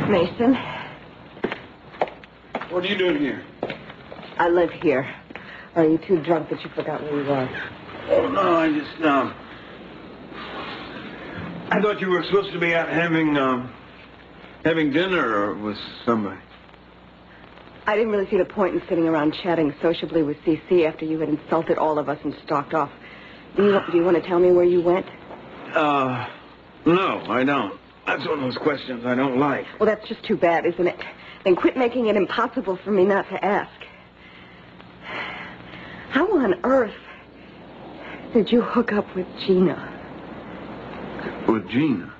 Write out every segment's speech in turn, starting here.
Mason. What are you doing here? I live here. Are you too drunk that you forgot where you are? Oh, no, I thought you were supposed to be out having dinner with somebody. I didn't really see the point in sitting around chatting sociably with C.C. after you had insulted all of us and stalked off. Do you want to tell me where you went? No, I don't. That's one of those questions I don't like. Well, that's just too bad, isn't it? Then quit making it impossible for me not to ask. How on earth did you hook up with Gina? With Gina?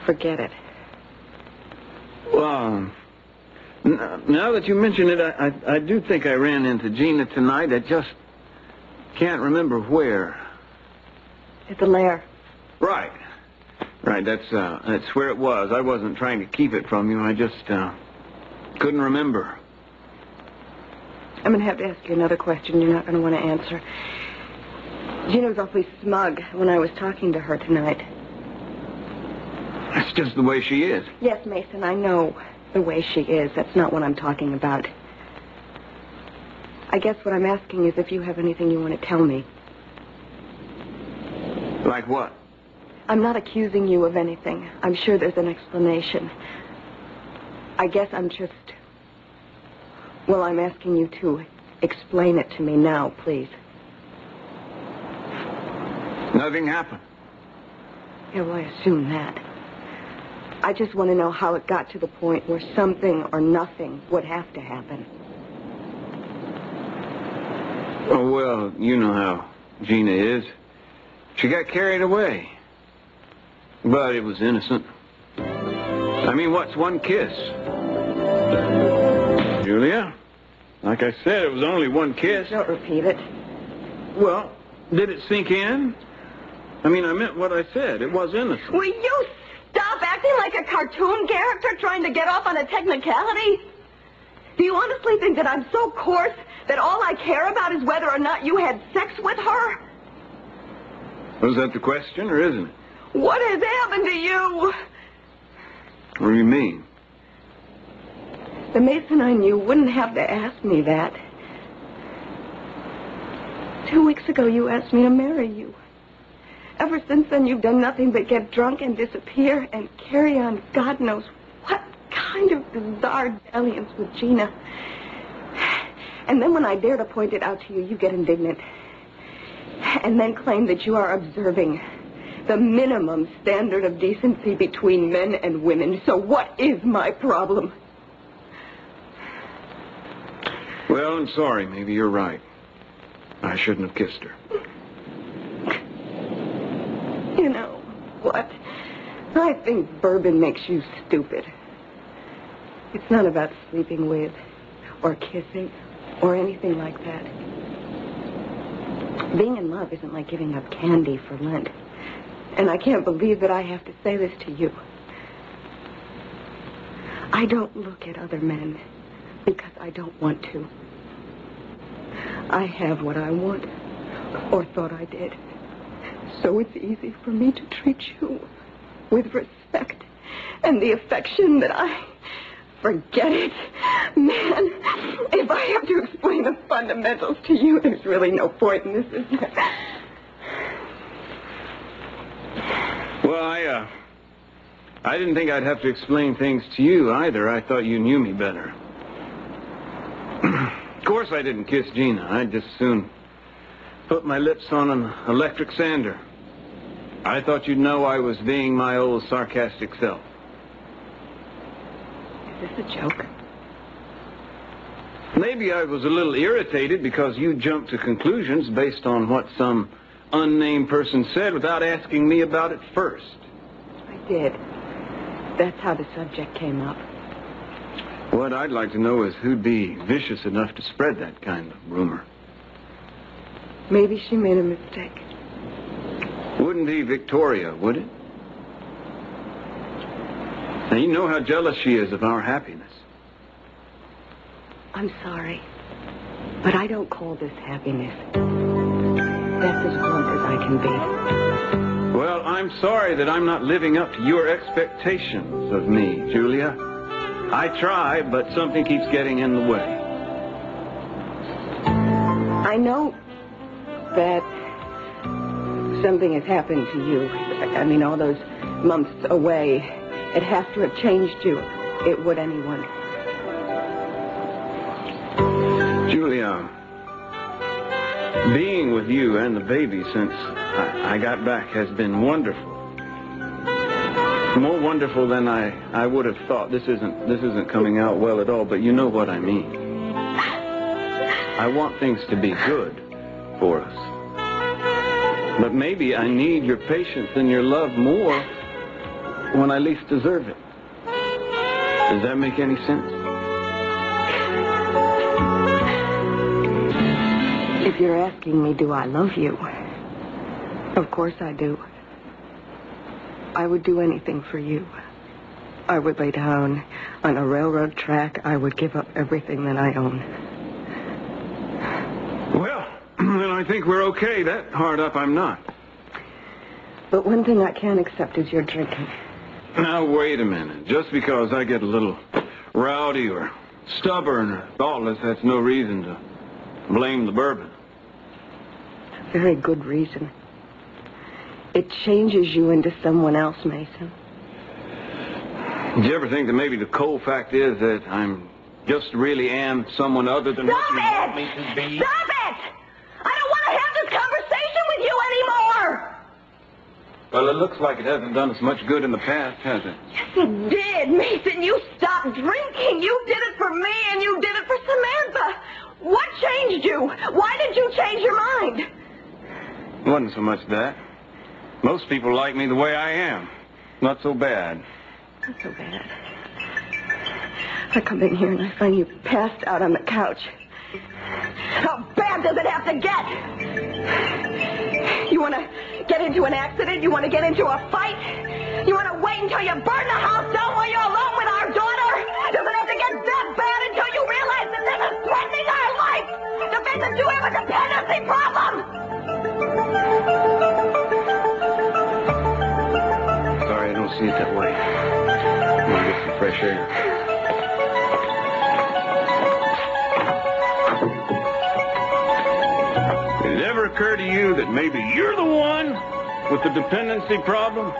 Forget it. Well, now that you mention it, I do think I ran into Gina tonight. I just can't remember where. At the lair. Right. Right, that's where it was. I wasn't trying to keep it from you. I just couldn't remember. I'm going to have to ask you another question you're not going to want to answer. Gina was awfully smug when I was talking to her tonight. That's just the way she is. Yes, Mason, I know the way she is. That's not what I'm talking about. I guess what I'm asking is if you have anything you want to tell me. Like what? I'm not accusing you of anything. I'm sure there's an explanation. I guess I'm just... Well, I'm asking you to explain it to me now, please. Nothing happened. Yeah, well, I assume that. I just want to know how it got to the point where something or nothing would have to happen. Oh, well, you know how Gina is. She got carried away. But it was innocent. I mean, what's one kiss? Julia, like I said, it was only one kiss. Don't repeat it. Well, did it sink in? I mean, I meant what I said. It was innocent. Will you stop acting like a cartoon character trying to get off on a technicality? Do you honestly think that I'm so coarse that all I care about is whether or not you had sex with her? Was that the question, or isn't it? What has happened to you? What do you mean? The Mason I knew wouldn't have to ask me that. 2 weeks ago, you asked me to marry you. Ever since then, you've done nothing but get drunk and disappear and carry on God knows what kind of bizarre dalliance with Gina. And then when I dare to point it out to you, you get indignant. And then claim that you are observing the minimum standard of decency between men and women. So what is my problem? Well, I'm sorry. Maybe you're right. I shouldn't have kissed her. You know what? I think bourbon makes you stupid. It's not about sleeping with or kissing or anything like that. Being in love isn't like giving up candy for Lent. And I can't believe that I have to say this to you. I don't look at other men because I don't want to. I have what I want, or thought I did. So it's easy for me to treat you with respect and the affection that I... Forget it. Man, if I have to explain the fundamentals to you, there's really no point in this, is there? Well, I didn't think I'd have to explain things to you either. I thought you knew me better. Of course I didn't kiss Gina. I'd just soon put my lips on an electric sander. I thought you'd know I was being my old sarcastic self. Is this a joke? Maybe I was a little irritated because you jumped to conclusions based on what some unnamed person said without asking me about it first. I did. That's how the subject came up. What I'd like to know is who'd be vicious enough to spread that kind of rumor. Maybe she made a mistake. Wouldn't be Victoria, would it? Now, you know how jealous she is of our happiness. I'm sorry, but I don't call this happiness. That's as blunt as I can be. Well, I'm sorry that I'm not living up to your expectations of me, Julia. I try, but something keeps getting in the way. I know that something has happened to you. I mean, all those months away, it has to have changed you. It would anyone. Julia, being with you and the baby since I got back has been wonderful. More wonderful than I would have thought. This isn't coming out well at all, but you know what I mean. I want things to be good for us. But maybe I need your patience and your love more when I least deserve it. Does that make any sense? If you're asking me, do I love you? Of course I do. I would do anything for you. I would lay down on a railroad track. I would give up everything that I own. Well, then I think we're okay. That hard up I'm not. But one thing I can't accept is your drinking. Now, wait a minute. Just because I get a little rowdy or stubborn or thoughtless, that's no reason to blame the bourbon. A very good reason. It changes you into someone else, Mason. Did you ever think that maybe the cold fact is that I'm just really am someone other than what you want me to be? Stop it! I don't want to have this conversation with you anymore! Well, it looks like it hasn't done us much good in the past, has it? Yes, it did, Mason. You stopped drinking. You did it for me, and you did it for Samantha. What changed you? Why did you change your mind? It wasn't so much that. Most people like me the way I am. Not so bad. Not so bad. I come in here and I find you passed out on the couch. How bad does it have to get? You want to get into an accident? You want to get into a fight? You want to wait until you burn the house down while you're alone with our daughter? Does it have to get that bad until you realize that this is threatening our life? The fact that you have a dependency problem? Sorry, I don't see it that way. I'm going to get some fresh air. Did it ever occur to you that maybe you're the one with the dependency problem?